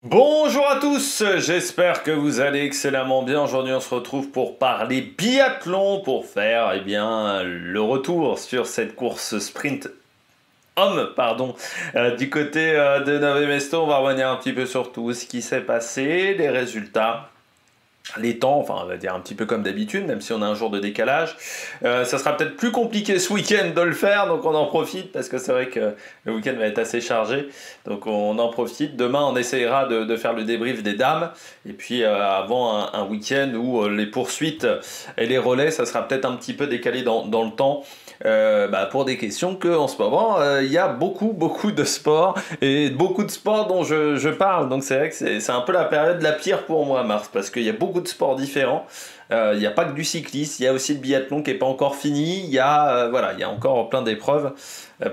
Bonjour à tous, j'espère que vous allez excellemment bien. Aujourd'hui on se retrouve pour parler biathlon, pour faire le retour sur cette course sprint homme, du côté de Nové Mesto. On va revenir un petit peu sur tout ce qui s'est passé, les résultats. Les temps, enfin on va dire un petit peu comme d'habitude, même si on a un jour de décalage. Ça sera peut-être plus compliqué ce week-end de le faire, donc on en profite parce que c'est vrai que le week-end va être assez chargé. Donc on en profite. Demain on essayera de faire le débrief des dames. Et puis avant un week-end où les poursuites et les relais, ça sera peut-être un petit peu décalé dans le temps. Pour des questions que en ce moment il y a beaucoup de sports et beaucoup de sports dont je parle, donc c'est vrai que c'est un peu la période la pire pour moi, mars, parce qu'il y a beaucoup de sports différents. Il n'y a pas que du cyclisme, il y a aussi le biathlon qui n'est pas encore fini, il y a encore plein d'épreuves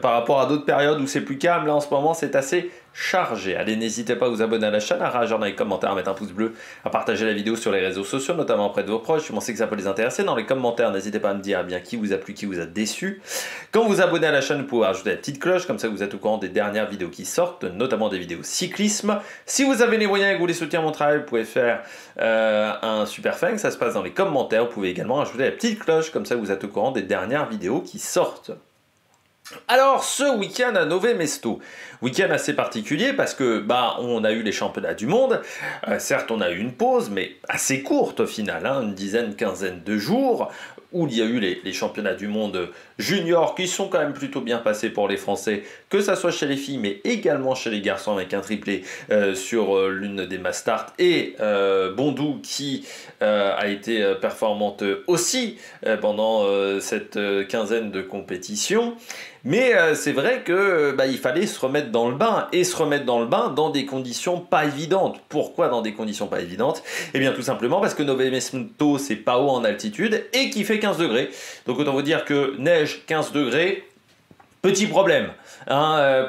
par rapport à d'autres périodes où c'est plus calme. Là en ce moment c'est assez chargé. Allez, n'hésitez pas à vous abonner à la chaîne, à réagir dans les commentaires, à mettre un pouce bleu, à partager la vidéo sur les réseaux sociaux, notamment auprès de vos proches. Je pensais que ça peut les intéresser. Dans les commentaires, n'hésitez pas à me dire qui vous a plu, qui vous a déçu. Quand vous vous abonnez à la chaîne, vous pouvez ajouter la petite cloche, comme ça vous êtes au courant des dernières vidéos qui sortent, notamment des vidéos cyclisme. Si vous avez les moyens et que vous voulez soutenir mon travail, vous pouvez faire un super thanks, ça se passe dans les commentaires. Vous pouvez également ajouter la petite cloche, comme ça vous êtes au courant des dernières vidéos qui sortent. Alors, ce week-end à Nové Mesto, week-end assez particulier parce que on a eu les championnats du monde. Certes, on a eu une pause, mais assez courte au final, une dizaine, quinzaine de jours, où il y a eu les championnats du monde juniors qui sont quand même plutôt bien passés pour les Français, que ça soit chez les filles, mais également chez les garçons avec un triplé sur l'une des mass start, et Bondou qui a été performante aussi pendant cette quinzaine de compétitions. Mais c'est vrai que il fallait se remettre dans le bain, et se remettre dans le bain dans des conditions pas évidentes. Pourquoi dans des conditions pas évidentes? Eh bien tout simplement parce que Nové Mesto c'est pas haut en altitude et qu'il fait 15 degrés. Donc autant vous dire que neige 15 degrés, petit problème,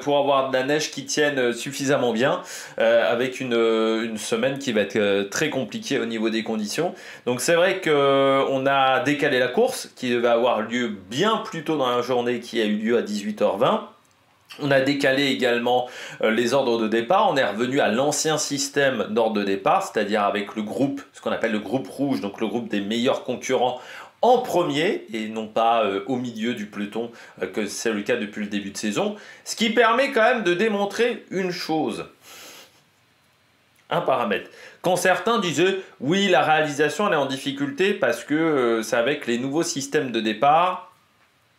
pour avoir de la neige qui tienne suffisamment bien, avec une semaine qui va être très compliquée au niveau des conditions. Donc c'est vrai qu'on a décalé la course, qui devait avoir lieu bien plus tôt dans la journée, qui a eu lieu à 18h20. On a décalé également les ordres de départ. On est revenu à l'ancien système d'ordre de départ, c'est-à-dire avec le groupe, ce qu'on appelle le groupe rouge, donc le groupe des meilleurs concurrents en premier et non pas au milieu du peloton, que c'est le cas depuis le début de saison. Ce qui permet quand même de démontrer une chose, un paramètre. Quand certains disaient oui, la réalisation elle est en difficulté parce que c'est avec les nouveaux systèmes de départ.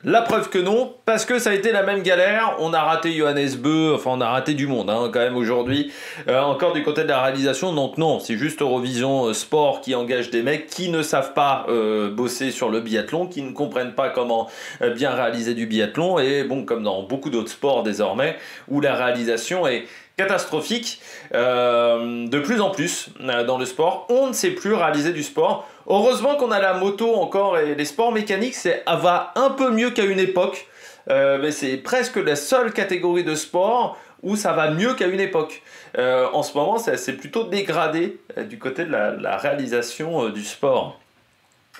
La preuve que non, parce que ça a été la même galère. On a raté Johannes Beu, enfin on a raté du monde quand même aujourd'hui, encore du côté de la réalisation. Donc non, c'est juste Eurovision Sport qui engage des mecs qui ne savent pas bosser sur le biathlon, qui ne comprennent pas comment bien réaliser du biathlon. Et bon, comme dans beaucoup d'autres sports désormais, où la réalisation est catastrophique, de plus en plus dans le sport, on ne sait plus réaliser du sport. Heureusement qu'on a la moto encore, et les sports mécaniques, ça va un peu mieux qu'à une époque, mais c'est presque la seule catégorie de sport où ça va mieux qu'à une époque. En ce moment, c'est plutôt dégradé du côté de la réalisation du sport.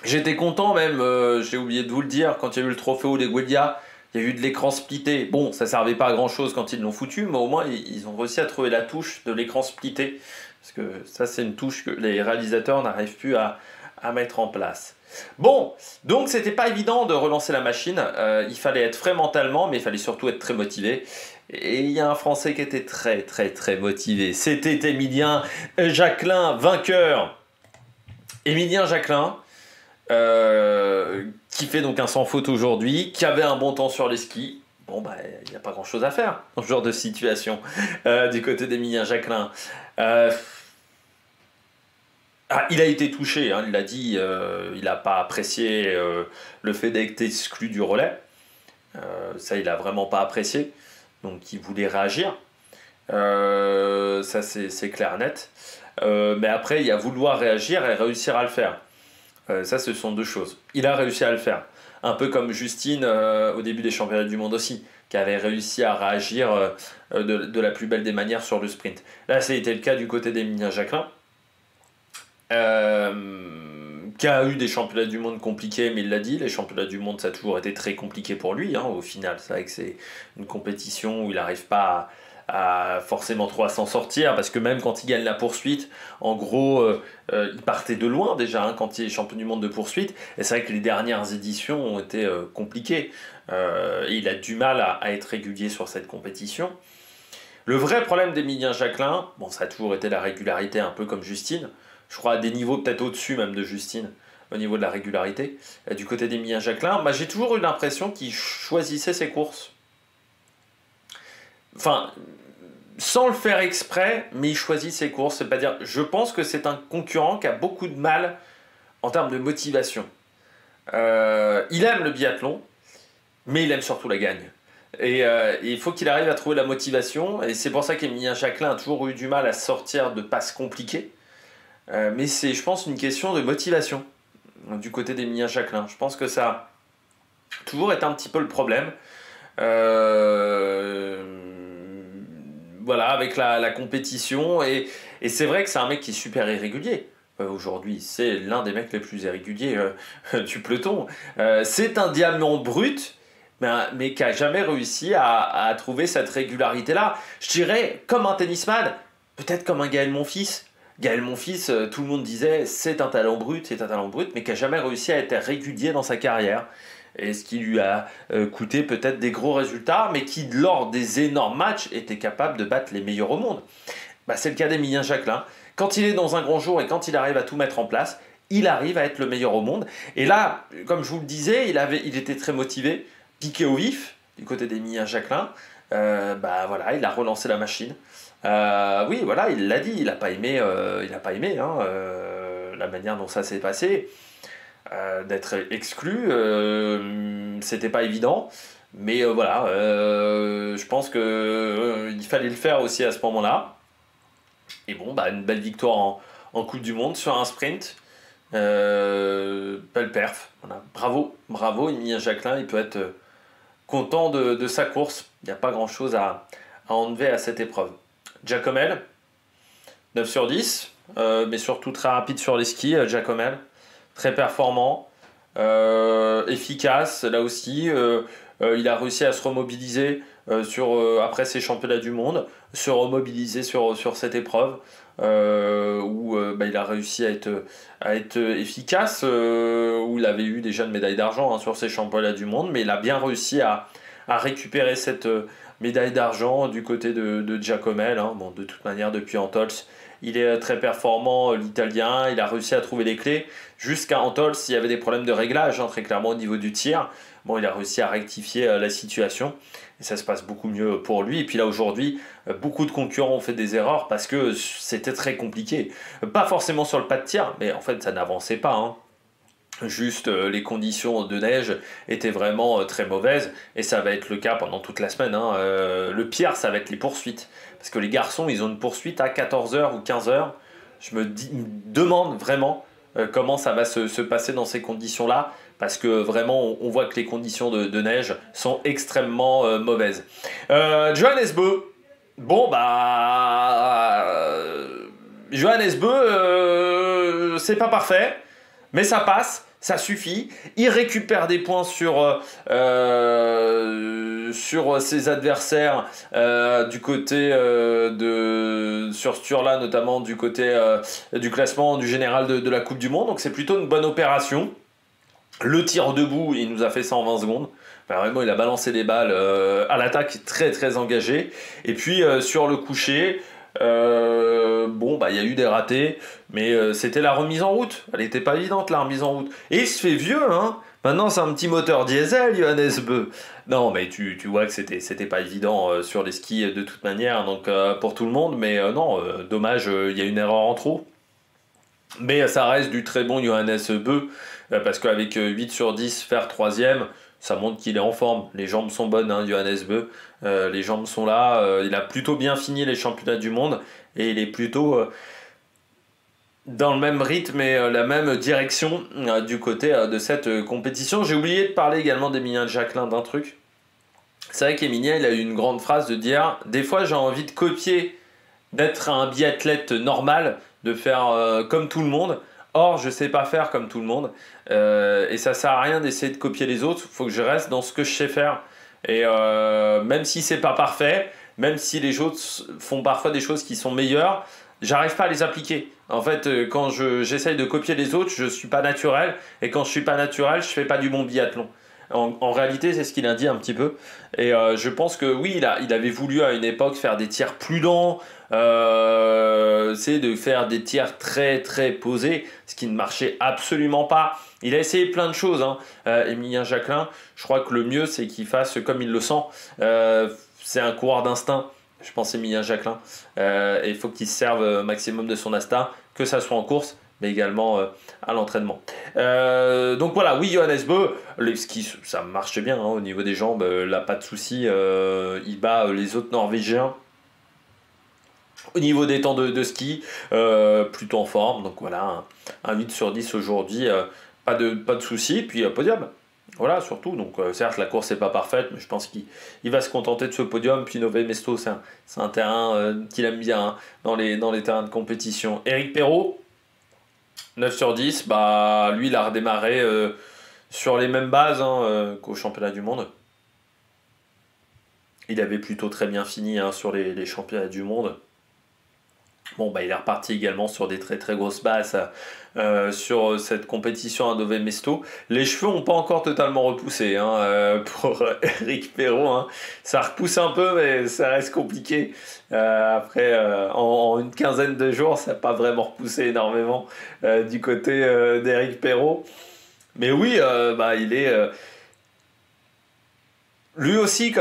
J'étais content même, j'ai oublié de vous le dire, quand il y a eu le trophée Olegwulia, il y a eu de l'écran splitté. Bon, ça servait pas à grand chose quand ils l'ont foutu, mais au moins ils ont réussi à trouver la touche de l'écran splitté. Parce que ça, c'est une touche que les réalisateurs n'arrivent plus à mettre en place. Bon, donc c'était pas évident de relancer la machine. Il fallait être frais mentalement, mais il fallait surtout être très motivé. Et il y a un Français qui était très motivé. C'était Émilien Jacquelin, vainqueur. Émilien Jacquelin. Qui fait donc un sans faute aujourd'hui, qui avait un bon temps sur les skis. Bon, il n'y a pas grand chose à faire dans ce genre de situation du côté d'Émilien Jacquelin. Il a été touché, il l'a dit, il n'a pas apprécié le fait d'être exclu du relais. Ça, il n'a vraiment pas apprécié. Donc, il voulait réagir. Ça, c'est clair net. Mais après, il y a vouloir réagir et réussir à le faire. Ça, ce sont deux choses. Il a réussi à le faire. Un peu comme Justine au début des championnats du monde aussi, qui avait réussi à réagir de la plus belle des manières sur le sprint. Là, ça a été le cas du côté d'Émilien Jacquelin, qui a eu des championnats du monde compliqués, mais il l'a dit, les championnats du monde, ça a toujours été très compliqué pour lui. Au final, c'est vrai que c'est une compétition où il n'arrive pas forcément trop à s'en sortir, parce que même quand il gagne la poursuite, en gros, il partait de loin déjà, hein, quand il est champion du monde de poursuite, et c'est vrai que les dernières éditions ont été compliquées, et il a du mal à être régulier sur cette compétition. Le vrai problème d'Emilien Jacquelin, bon, ça a toujours été la régularité, un peu comme Justine, je crois à des niveaux peut-être au-dessus même de Justine, au niveau de la régularité. Du côté d'Emilien Jacquelin, j'ai toujours eu l'impression qu'il choisissait ses courses. Enfin, sans le faire exprès, mais il choisit ses courses. C'est-à-dire, je pense que c'est un concurrent qui a beaucoup de mal en termes de motivation. Il aime le biathlon, mais il aime surtout la gagne. Et il faut qu'il arrive à trouver la motivation. Et c'est pour ça qu'Emilien Jacquelin a toujours eu du mal à sortir de passes compliquées. Mais c'est, je pense, une question de motivation du côté d'Emilien Jacquelin. Je pense que ça a toujours été un petit peu le problème. Voilà, avec la compétition. Et c'est vrai que c'est un mec qui est super irrégulier. Aujourd'hui, c'est l'un des mecs les plus irréguliers du peloton. C'est un diamant brut, mais qui n'a jamais réussi à trouver cette régularité-là. Je dirais, comme un tennisman, peut-être comme un Gaël Monfils. Gaël Monfils, tout le monde disait c'est un talent brut, mais qui n'a jamais réussi à être régulier dans sa carrière. Et ce qui lui a coûté peut-être des gros résultats, mais qui, lors des énormes matchs, était capable de battre les meilleurs au monde. C'est le cas d'Emilien Jacquelin. Quand il est dans un grand jour et quand il arrive à tout mettre en place, il arrive à être le meilleur au monde. Et là, comme je vous le disais, il était très motivé, piqué au vif du côté d'Emilien Jacquelin. Voilà, il a relancé la machine. Oui, voilà, il l'a dit, il n'a pas aimé, la manière dont ça s'est passé, d'être exclu, c'était pas évident, mais voilà, je pense que il fallait le faire aussi à ce moment-là. Et bon, une belle victoire en Coupe du Monde sur un sprint, belle perf, voilà. Bravo, Emilien Jacquelin, il peut être content de sa course, il n'y a pas grand-chose à enlever à cette épreuve. Jacomel, 9 sur 10, mais surtout très rapide sur les skis, Jacomel, très performant, efficace, là aussi, il a réussi à se remobiliser après ses championnats du monde, se remobiliser sur cette épreuve, où il a réussi à être efficace, où il avait eu déjà une médaille d'argent sur ses championnats du monde, mais il a bien réussi à récupérer cette médaille d'argent du côté de Jacomel. Bon, de toute manière, depuis Antols, il est très performant, l'Italien. Il a réussi à trouver les clés. Jusqu'à Antols, il y avait des problèmes de réglage, très clairement, au niveau du tir. Bon, il a réussi à rectifier la situation. Et ça se passe beaucoup mieux pour lui. Et puis là, aujourd'hui, beaucoup de concurrents ont fait des erreurs parce que c'était très compliqué. Pas forcément sur le pas de tir, mais en fait, ça n'avançait pas. Juste les conditions de neige étaient vraiment très mauvaises et ça va être le cas pendant toute la semaine. Le pire, ça va être les poursuites. Parce que les garçons, ils ont une poursuite à 14h ou 15h. Je me demande vraiment comment ça va se passer dans ces conditions-là. Parce que vraiment, on voit que les conditions de neige sont extrêmement mauvaises. Johannes Beu. Bon, Johannes Beu, c'est pas parfait, mais ça passe. Ça suffit. Il récupère des points sur ses adversaires du côté sur Sturla, notamment du côté du classement du général de la Coupe du Monde. Donc c'est plutôt une bonne opération. Le tir debout, il nous a fait ça en 20 secondes. Vraiment, il a balancé des balles à l'attaque, très très engagé. Et puis sur le coucher, il y a eu des ratés, mais c'était la remise en route. Elle n'était pas évidente, la remise en route. Et il se fait vieux, Maintenant, c'est un petit moteur diesel, Johannes Beu. Non, mais tu vois que c'était pas évident sur les skis de toute manière, donc pour tout le monde. Mais non, dommage, il y a une erreur en trop. Mais ça reste du très bon Johannes Beu, parce qu'avec 8 sur 10, faire 3ème, ça montre qu'il est en forme. Les jambes sont bonnes, Johannes Beu. Les jambes sont là. Il a plutôt bien fini les championnats du monde. Et il est plutôt dans le même rythme et la même direction du côté de cette compétition. J'ai oublié de parler également d'Emilien Jacquelin d'un truc. C'est vrai qu'Emilien, il a eu une grande phrase de dire « Des fois, j'ai envie de copier, d'être un biathlète normal, de faire comme tout le monde. Or, je ne sais pas faire comme tout le monde. Et ça ne sert à rien d'essayer de copier les autres. Il faut que je reste dans ce que je sais faire. Et même si ce n'est pas parfait, même si les autres font parfois des choses qui sont meilleures, j'arrive pas à les appliquer. En fait, quand j'essaye de copier les autres, je suis pas naturel. Et quand je suis pas naturel, je fais pas du bon biathlon. En réalité, c'est ce qu'il a dit un petit peu. Et je pense que oui, il avait voulu à une époque faire des tirs plus lents, c'est de faire des tirs très très posés, ce qui ne marchait absolument pas. Il a essayé plein de choses, hein. Émilien Jacquelin, je crois que le mieux c'est qu'il fasse comme il le sent. C'est un coureur d'instinct, je pense, Émilien Jacquelin. Et il faut qu'il se serve au maximum de son instinct, que ça soit en course, mais également à l'entraînement. Donc voilà, oui, Johannes Bö, les skis, ça marche bien, hein, au niveau des jambes, là pas de souci, il bat les autres Norvégiens. Au niveau des temps de ski, plutôt en forme, donc voilà, un 8 sur 10 aujourd'hui, pas de souci, puis podium. Voilà, surtout. Donc, certes, la course n'est pas parfaite, mais je pense qu'il va se contenter de ce podium. Puis Nové Mesto, c'est un terrain qu'il aime bien, hein, dans les terrains de compétition. Éric Perrault, 9 sur 10, bah, lui, il a redémarré sur les mêmes bases, hein, qu'au championnat du monde. Il avait plutôt très bien fini, hein, sur les championnats du monde. Bon, bah, il est reparti également sur des très très grosses bases sur cette compétition à Nové Mesto. Les cheveux n'ont pas encore totalement repoussé, hein, pour Éric Perrault, hein. Ça repousse un peu, mais ça reste compliqué. Après, en une quinzaine de jours, ça n'a pas vraiment repoussé énormément du côté d'Éric Perrault. Mais oui, bah, il est... lui aussi,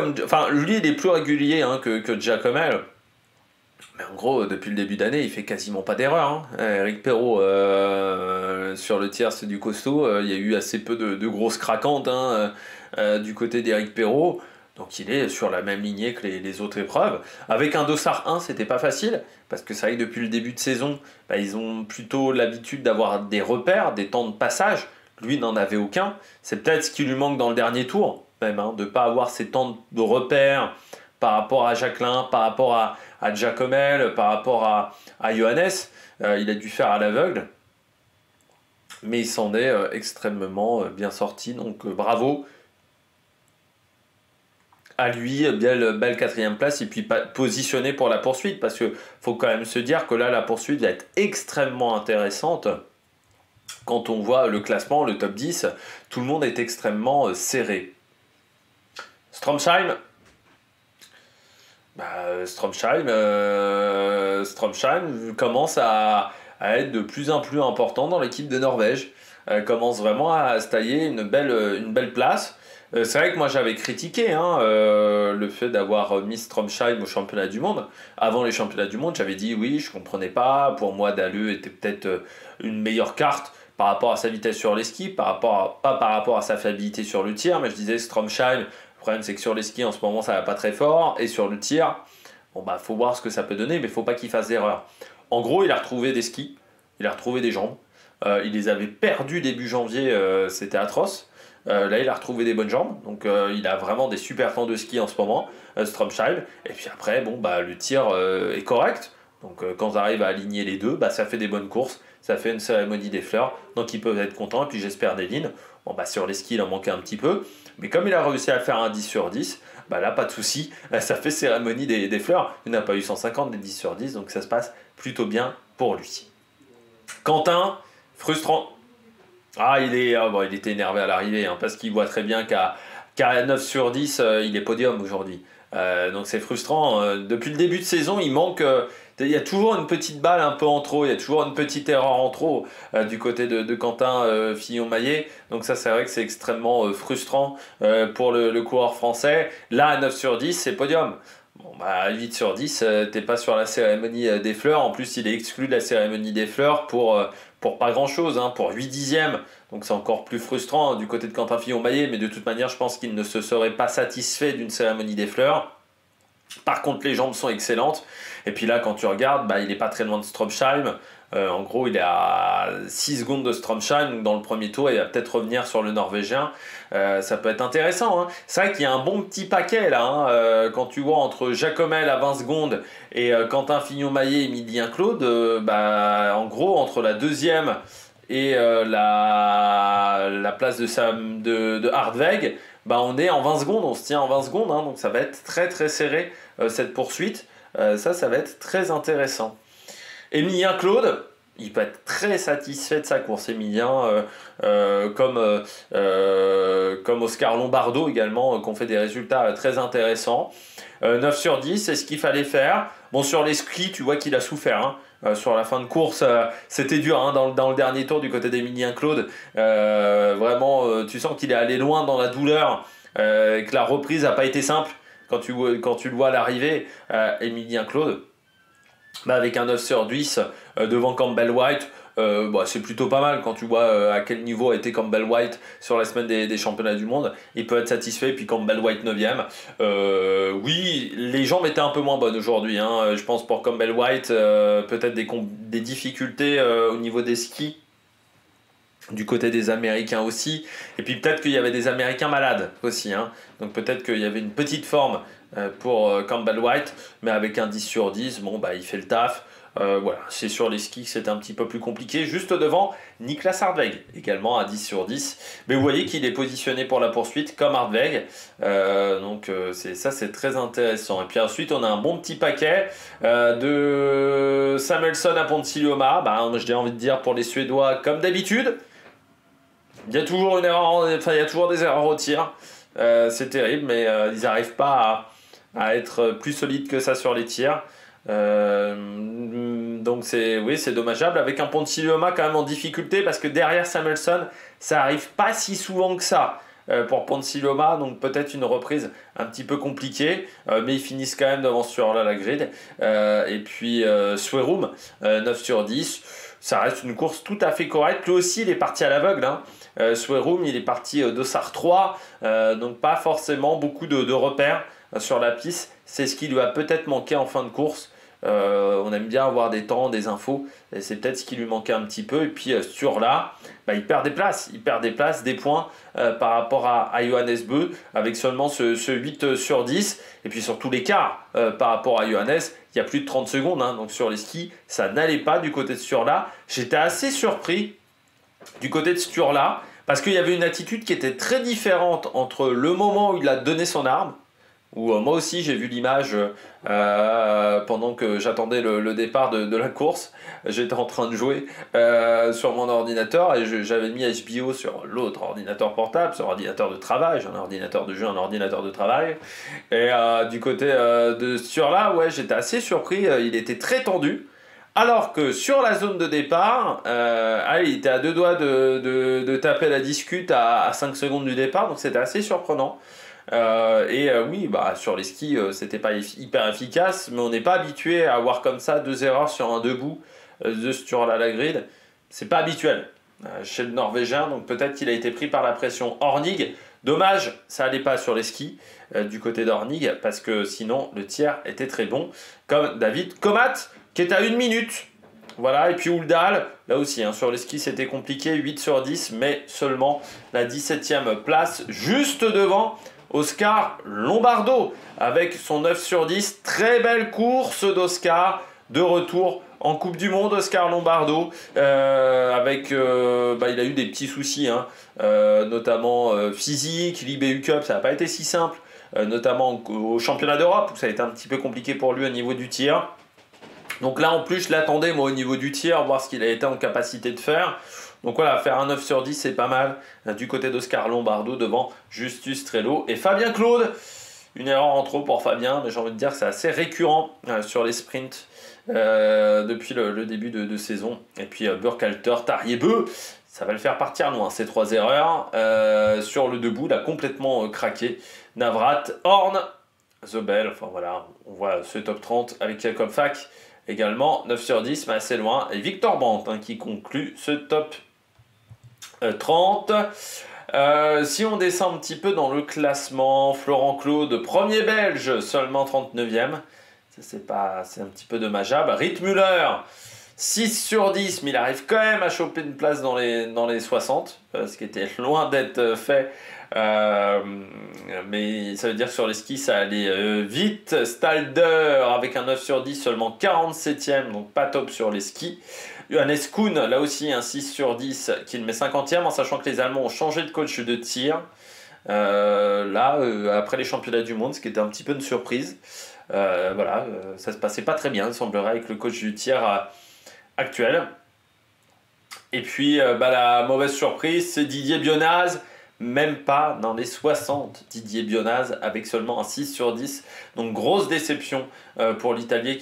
lui, il est plus régulier, hein, que Giacomel. Mais en gros, depuis le début d'année, il fait quasiment pas d'erreur, hein. Éric Perrault, sur le tiers, c'est du costaud. Il y a eu assez peu de grosses craquantes, hein, du côté d'Éric Perrault. Donc il est sur la même lignée que les autres épreuves. Avec un dossard 1, c'était pas facile, parce que c'est vrai que depuis le début de saison, bah, ils ont plutôt l'habitude d'avoir des repères, des temps de passage. Lui n'en avait aucun. C'est peut-être ce qui lui manque dans le dernier tour, même, hein, de ne pas avoir ces temps de repères par rapport à Jacquelin, par rapport à Giacomel, par rapport à Johannes. Il a dû faire à l'aveugle, mais il s'en est extrêmement bien sorti, donc bravo à lui, belle quatrième place, et puis positionné pour la poursuite, parce qu'il faut quand même se dire que là, la poursuite va être extrêmement intéressante. Quand on voit le classement, le top 10, tout le monde est extrêmement serré. Stromsheim, Stromsheim commence à être de plus en plus important dans l'équipe de Norvège. Commence vraiment à se tailler une belle place. C'est vrai que moi j'avais critiqué, hein, le fait d'avoir mis Stromsheim au championnat du monde. Avant les championnats du monde, j'avais dit oui, je comprenais pas. Pour moi, Dalleux était peut-être une meilleure carte par rapport à sa vitesse sur les skis, pas par rapport à sa fiabilité sur le tir, mais je disais Stromsheim. Le problème, c'est que sur les skis, en ce moment, ça va pas très fort. Et sur le tir, bon, bah, faut voir ce que ça peut donner, mais faut pas qu'il fasse d'erreur. En gros, il a retrouvé des skis, il a retrouvé des jambes. Il les avait perdus début janvier, c'était atroce. Là, il a retrouvé des bonnes jambes. Donc, il a vraiment des super temps de ski en ce moment, Stromsheim. Et puis après, bon, bah, le tir est correct. Donc, quand on arrive à aligner les deux, bah, ça fait des bonnes courses. Ça fait une cérémonie des fleurs. Donc, ils peuvent être contents. Et puis, j'espère des lignes. Bon, bah, sur les skis, il en manquait un petit peu. Mais comme il a réussi à faire un 10 sur 10, bah là, pas de souci. Ça fait cérémonie des fleurs. Il n'a pas eu 150 des 10 sur 10. Donc, ça se passe plutôt bien pour lui. Quentin, frustrant. Il était énervé à l'arrivée, hein, parce qu'il voit très bien qu'à 9 sur 10, il est podium aujourd'hui. Donc c'est frustrant. Depuis le début de saison, il manque... il y a toujours une petite balle un peu en trop, il y a toujours une petite erreur en trop du côté de Quentin Fillon-Maillet. Donc ça, c'est vrai que c'est extrêmement frustrant pour le coureur français. Là, à 9 sur 10, c'est podium. Bon, bah, à 8 sur 10, t'es pas sur la cérémonie des fleurs. En plus, il est exclu de la cérémonie des fleurs pour pas grand-chose, hein, pour 8 dixièmes. Donc c'est encore plus frustrant, hein, du côté de Quentin Fillon-Maillet. Mais de toute manière, je pense qu'il ne se serait pas satisfait d'une cérémonie des fleurs. Par contre, les jambes sont excellentes. Et puis là, quand tu regardes, bah, il n'est pas très loin de Stromsheim. En gros, il est à 6 secondes de Stromsheim dans le premier tour. Il va peut-être revenir sur le Norvégien. Ça peut être intéressant, hein. C'est vrai qu'il y a un bon petit paquet là, hein, quand tu vois entre Giacomel à 20 secondes et Quentin Fillon-Maillet et Emilien Claude, en gros, entre la deuxième et la place de Hardweg, bah, on est en 20 secondes, on se tient en 20 secondes, hein, donc ça va être très très serré cette poursuite. Ça va être très intéressant. Emilien Claude, il peut être très satisfait de sa course. Emilien, comme Oscar Lombardo également, qui ont fait des résultats très intéressants. 9 sur 10, c'est ce qu'il fallait faire. Bon, sur les skis, tu vois qu'il a souffert. Sur la fin de course, c'était dur dans le dernier tour du côté d'Emilien Claude. Vraiment, tu sens qu'il est allé loin dans la douleur, que la reprise n'a pas été simple quand tu le vois à l'arrivée. Emilien Claude, bah, avec un 9 sur 10 devant Campbell White, c'est plutôt pas mal quand tu vois à quel niveau a été Campbell White sur la semaine des championnats du monde. Il peut être satisfait, puis Campbell White 9ème. Oui, les jambes étaient un peu moins bonnes aujourd'hui, je pense pour Campbell White, peut-être des difficultés au niveau des skis, du côté des Américains aussi, et puis peut-être qu'il y avait des Américains malades aussi, donc peut-être qu'il y avait une petite forme pour Campbell White, mais avec un 10 sur 10, bon, bah, il fait le taf. Voilà, c'est sur les skis que c'est un petit peu plus compliqué, juste devant Niklas Hartweg, également à 10 sur 10. Mais vous voyez qu'il est positionné pour la poursuite comme Hartweg, donc c'est très intéressant. Et puis ensuite, on a un bon petit paquet de Samuelsson à Ponsiluoma, j'ai envie de dire pour les Suédois comme d'habitude. Il y a toujours une erreur, il y a toujours des erreurs au tir, c'est terrible, mais ils n'arrivent pas à être plus solides que ça sur les tirs. Donc c'est dommageable, avec un Ponsiluoma quand même en difficulté, parce que derrière Samuelsson ça arrive pas si souvent que ça pour Ponsiluoma, donc peut-être une reprise un petit peu compliquée, mais ils finissent quand même devant sur la grid. Et puis Swerum 9 sur 10, ça reste une course tout à fait correcte. Lui aussi il est parti à l'aveugle, Swerum il est parti d'Ossar 3, donc pas forcément beaucoup de repères sur la piste. C'est ce qui lui a peut-être manqué en fin de course. On aime bien avoir des temps, des infos, et c'est peut-être ce qui lui manquait un petit peu. Et puis sur là, il perd des places, des points par rapport à Johannes Beu, avec seulement ce 8 sur 10. Et puis sur tous les quarts par rapport à Johannes, il y a plus de 30 secondes, donc sur les skis ça n'allait pas du côté de Sturla. J'étais assez surpris du côté de Sturla, parce qu'il y avait une attitude qui était très différente entre le moment où il a donné son arme, où moi aussi j'ai vu l'image pendant que j'attendais le départ de la course. J'étais en train de jouer sur mon ordinateur, et j'avais mis HBO sur l'autre ordinateur portable, sur ordinateur de travail. J'ai un ordinateur de jeu, un ordinateur de travail. Et du côté de Sturla, ouais, j'étais assez surpris, il était très tendu. Alors que sur la zone de départ, il était à deux doigts de taper la discute à 5 secondes du départ, donc c'était assez surprenant. Oui, sur les skis, c'était pas hyper efficace, mais on n'est pas habitué à avoir comme ça 2 erreurs sur un debout de Sturla Lagrid. C'est pas habituel chez le Norvégien, donc peut-être qu'il a été pris par la pression. Hornig, dommage, ça allait pas sur les skis du côté d'Hornig, parce que sinon le tir était très bon, comme David Komat qui est à 1 minute. Voilà, et puis Ouldal, là aussi, sur les skis c'était compliqué, 8 sur 10, mais seulement la 17e place, juste devant Oscar Lombardo, avec son 9 sur 10. Très belle course d'Oscar, de retour en Coupe du Monde, Oscar Lombardo, il a eu des petits soucis, notamment physique, l'IBU Cup, ça n'a pas été si simple, notamment au championnat d'Europe, où ça a été un petit peu compliqué pour lui au niveau du tir. Donc là en plus je l'attendais moi au niveau du tir, voir ce qu'il a été en capacité de faire. Donc voilà, faire un 9 sur 10 c'est pas mal du côté d'Oscar Lombardo devant Justus Trello et Fabien Claude. Une erreur en trop pour Fabien, mais j'ai envie de dire que c'est assez récurrent sur les sprints depuis le début de saison. Et puis Burkhalter, Tarier-Beu, ça va le faire partir loin, ces 3 erreurs. Sur le debout, il a complètement craqué. Navrat, Horn, Zobel, enfin voilà, on voit ce top 30 avec Jacob Fack. Également 9 sur 10, mais assez loin. Et Victor Brandt qui conclut ce top 30. Si on descend un petit peu dans le classement, Florent Claude, premier belge, seulement 39e. C'est un petit peu dommageable. Rittmüller, 6 sur 10, mais il arrive quand même à choper une place dans les 60, ce qui était loin d'être fait. Mais ça veut dire que sur les skis ça allait vite. Stalder avec un 9 sur 10, seulement 47e, donc pas top sur les skis. Johannes Kuhn, là aussi un 6 sur 10 qui le met 50e, en sachant que les Allemands ont changé de coach de tir. Après les championnats du monde, ce qui était un petit peu une surprise. Ça se passait pas très bien, il semblerait, avec le coach du tir actuel. Et puis, la mauvaise surprise, c'est Didier Bionaz, même pas dans les 60. Didier Bionaz avec seulement un 6 sur 10. Donc, grosse déception pour l'Italien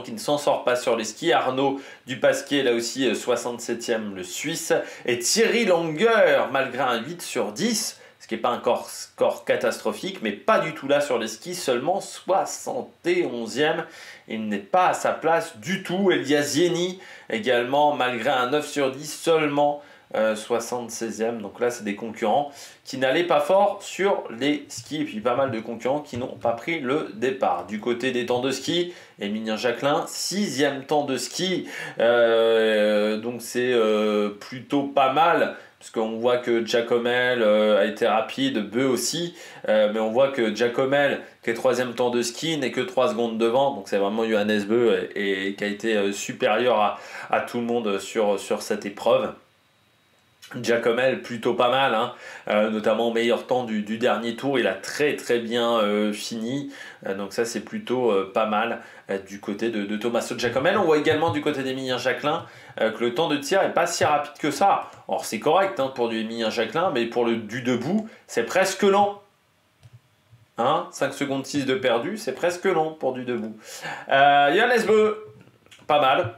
qui ne s'en sort pas sur les skis. Arnaud Dupasquier, là aussi, 67e, le Suisse. Et Thierry Langer, malgré un 8 sur 10, ce qui n'est pas un score catastrophique, mais pas du tout là sur les skis, seulement 71e. Il n'est pas à sa place du tout. Elias Zieni également, malgré un 9 sur 10, seulement 76e. Donc là, c'est des concurrents qui n'allaient pas fort sur les skis. Et puis pas mal de concurrents qui n'ont pas pris le départ. Du côté des temps de ski, Émilien Jacquelin, 6e temps de ski. Donc c'est plutôt pas mal. Parce qu'on voit que Giacomel a été rapide, Beu aussi, mais on voit que Giacomel, qui est 3e temps de ski, n'est que 3 secondes devant, donc c'est vraiment Johannes Beu et qui a été supérieur à tout le monde sur cette épreuve. Giacomel plutôt pas mal, notamment au meilleur temps du dernier tour, il a très très bien fini, donc ça c'est plutôt pas mal du côté de Tommaso Giacomel. On voit également du côté d'Émilien Jacquelin que le temps de tir n'est pas si rapide que ça. Or c'est correct pour du Émilien Jacquelin, mais pour du debout c'est presque lent. 5 secondes 6 de perdu, c'est presque lent pour du debout. Johannes Beu, pas mal.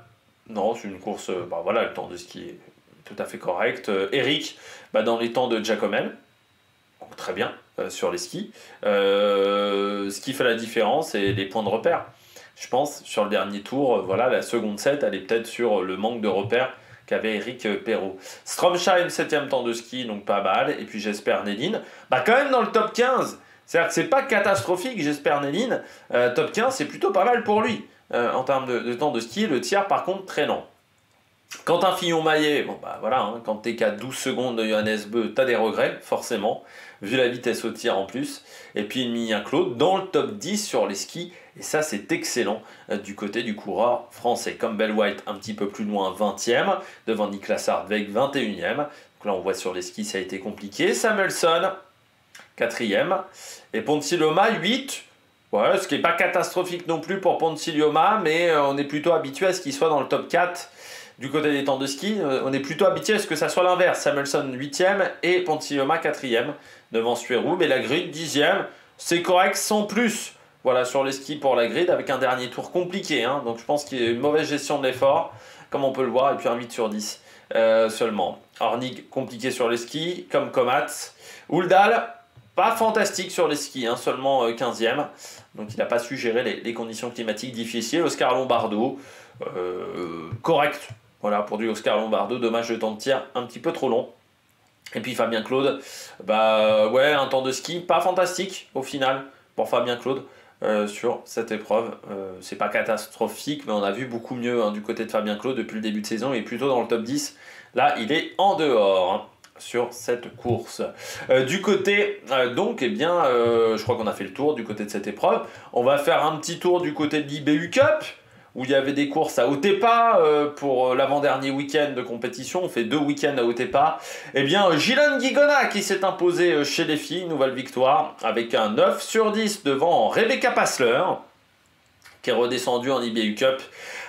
Non, c'est une course, le temps de ski est tout à fait correct. Eric, dans les temps de Giacomel, donc très bien sur les skis. Ce qui fait la différence, c'est les points de repère. Je pense, sur le dernier tour, la seconde 7, elle est peut-être sur le manque de repères qu'avait Eric Perrault. Stromsheim, 7e temps de ski, donc pas mal. Et puis Jesper Nelin, quand même dans le top 15. C'est-à-dire que c'est pas catastrophique, Jesper Nelin. Top 15, c'est plutôt pas mal pour lui. En termes de temps de ski, le tir, par contre, très lent. Quentin Fillon-Maillet, quand t'es qu'à 12 secondes de Johannes Beu, t'as des regrets, forcément, vu la vitesse au tir en plus. Et puis Émilien Claude dans le top 10 sur les skis, et ça c'est excellent du côté du coureur français. Campbell White un petit peu plus loin, 20e, devant Niklas Hardweg, 21e. Donc là on voit sur les skis ça a été compliqué. Samuelsson, 4e, et Ponsillioma, 8. Ouais, ce qui n'est pas catastrophique non plus pour Ponsillioma, mais on est plutôt habitué à ce qu'il soit dans le top 4. Du côté des temps de ski, on est plutôt habitué à ce que ça soit l'inverse. Samuelsson 8e et Ponsillioma 4e devant Suerou. Mais la grid 10e, c'est correct sans plus. Voilà, sur les skis pour la grid avec un dernier tour compliqué. Donc je pense qu'il y a une mauvaise gestion de l'effort, comme on peut le voir, et puis un 8 sur 10 seulement. Hornig, compliqué sur les skis, comme Komats. Ouldal, pas fantastique sur les skis, seulement 15e. Donc il n'a pas su gérer les conditions climatiques difficiles. Oscar Lombardo, correct. Voilà, pour du Oscar Lombardo, dommage le temps de tir un petit peu trop long. Et puis Fabien Claude, un temps de ski pas fantastique au final pour Fabien Claude sur cette épreuve. C'est pas catastrophique, mais on a vu beaucoup mieux du côté de Fabien Claude depuis le début de saison. Il est plutôt dans le top 10. Là, il est en dehors sur cette course. Du côté, je crois qu'on a fait le tour du côté de cette épreuve. On va faire un petit tour du côté de l'IBU Cup, où il y avait des courses à Otepa pour l'avant-dernier week-end de compétition. On fait 2 week-ends à Otepa. Gilles Guigona qui s'est imposé chez les filles, nouvelle victoire, avec un 9 sur 10 devant Rebecca Passler, qui est redescendue en IBU Cup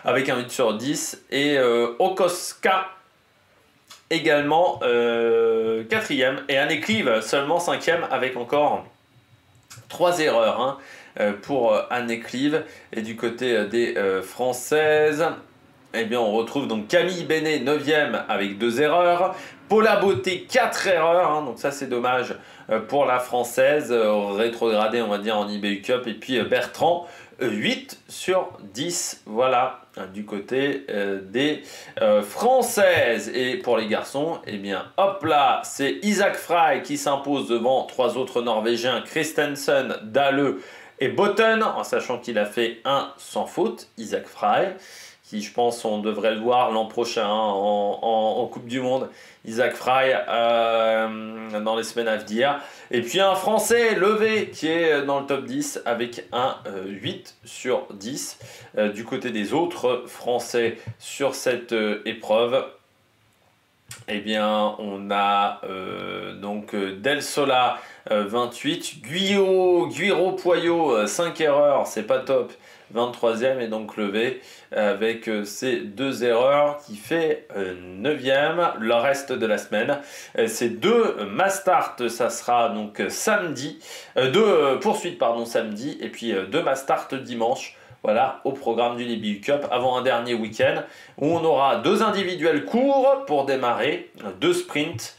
avec un 8 sur 10. Et Okoska, également 4e. Et Anne Clive, seulement 5e, avec encore 3 erreurs. Pour Anne Clive. Et du côté des Françaises, on retrouve donc Camille Benet 9e avec 2 erreurs, Paula Beauté 4 erreurs, donc ça c'est dommage pour la Française, rétrogradée on va dire en IBU Cup. Et puis Bertrand 8 sur 10, voilà, du côté des Françaises. Et pour les garçons, hop là, c'est Isaac Frey qui s'impose devant 3 autres Norvégiens, Christensen, Dale et Botten, en sachant qu'il a fait un sans faute, Isaac Frey, qui je pense on devrait le voir l'an prochain en Coupe du Monde, Isaac Frey dans les semaines à venir. Et puis un Français, Levé, qui est dans le top 10 avec un 8 sur 10. Du côté des autres Français sur cette épreuve, Eh bien, on a Del Sola 28, Guiro Poyo 5 erreurs, c'est pas top, 23e et donc levé avec ses 2 erreurs qui fait 9e. Le reste de la semaine, c'est 2 Mastart, ça sera donc samedi, 2 poursuites pardon samedi et puis 2 Mastart dimanche. Voilà, au programme du Libiu Cup, avant un dernier week-end, où on aura 2 individuels courts pour démarrer, 2 sprints.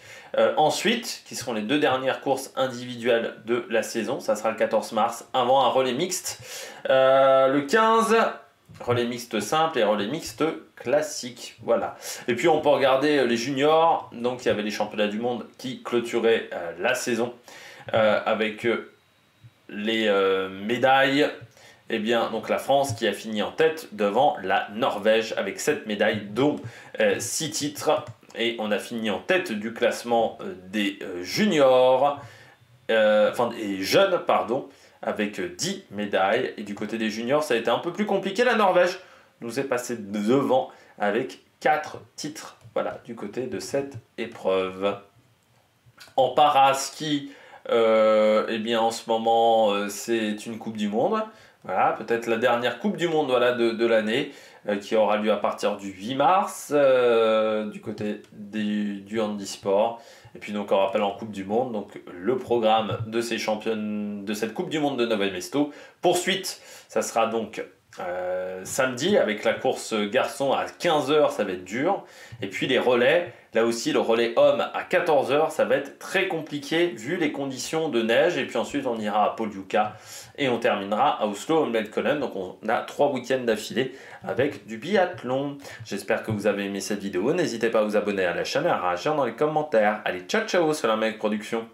Ensuite, qui seront les 2 dernières courses individuelles de la saison, ça sera le 14 mars, avant un relais mixte. Le 15, relais mixte simple et relais mixte classique. Voilà. Et puis on peut regarder les juniors, donc il y avait les championnats du monde qui clôturaient la saison avec les médailles. Eh bien, donc la France qui a fini en tête devant la Norvège avec 7 médailles, dont 6 titres. Et on a fini en tête du classement des juniors, des jeunes, pardon, avec 10 médailles. Et du côté des juniors, ça a été un peu plus compliqué. La Norvège nous est passée devant avec 4 titres. Voilà, du côté de cette épreuve. En paraski, eh bien, en ce moment, c'est une Coupe du Monde. Voilà, peut-être la dernière Coupe du Monde de l'année qui aura lieu à partir du 8 mars du côté du handisport. Et puis donc on rappelle en Coupe du Monde, donc le programme de ces championnes de cette Coupe du Monde de Nové Mesto. Poursuite, ça sera donc samedi avec la course garçon à 15h, ça va être dur. Et puis les relais, là aussi le relais homme à 14h, ça va être très compliqué vu les conditions de neige. Et puis ensuite on ira à Poljúka et on terminera à Oslo Holmenkollen. Donc on a 3 week-ends d'affilée avec du biathlon. J'espère que vous avez aimé cette vidéo. N'hésitez pas à vous abonner à la chaîne et à réagir dans les commentaires. Allez, ciao ciao sur la Mec Production.